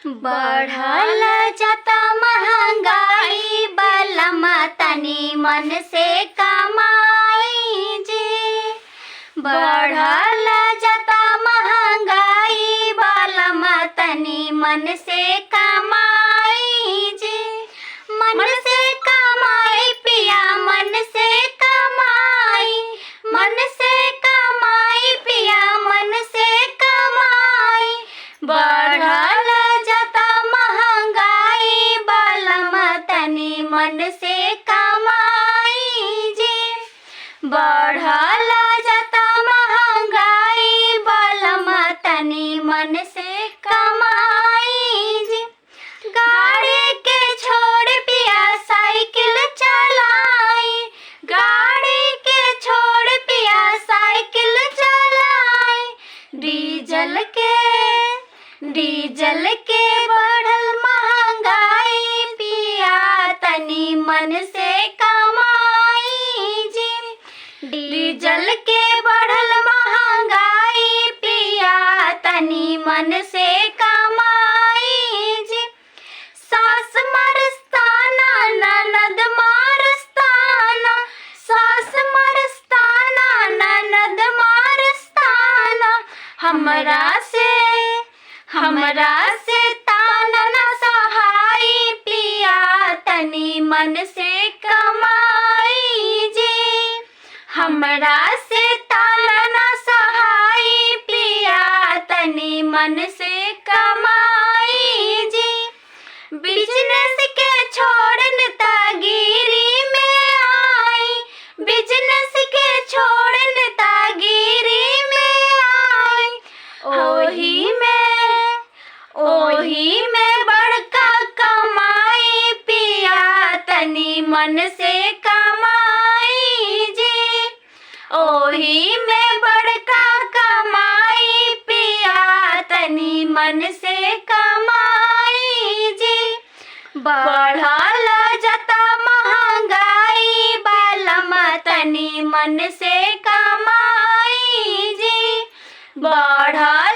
बढ़ल जाता महंगाई बलम तनी मन से कमाई जी। बढ़ल जाता महंगाई बलम तनी मन से कमाई जी। मन से कमाई पिया मन से कमाई, मन से कमाई पिया मन से कमाई। बढ़ल जाता महंगाई बलम तनी मन से कमाई जी। बढ़ल जाता महंगाई बलम तनी मन से कमाई जी। गाड़ी के छोड़ पिया साइकिल चलाई, गाड़ी के छोड़ पिया साइकिल चलाई। डीजल के बढ़ल महंगाई पिया तनी मन से कमाई जी। डीजल के बढ़ल महंगाई पिया तनी मन से कमाई जी। सास मरस्ताना ननद मारस्ताना, सास मरस्ताना ननद मारस्ताना। हमरा से ताना न सहाई पिया तनी मन से कमाई जी। हमरा से ताना न सहाई पिया तनी मन से कमाई जी। बिजनेस के छोड़न तागिरी में आई, बिजनेस के छोड़न तागिरी में आई। ओही में बड़का कमाई पिया तनी मन से कमाई जी। ओही में बड़का कमाई पिया तनी मन से कमाई जी। बढ़ल जाता महंगाई बलम तनी मन से कमाई जी। बढ़ल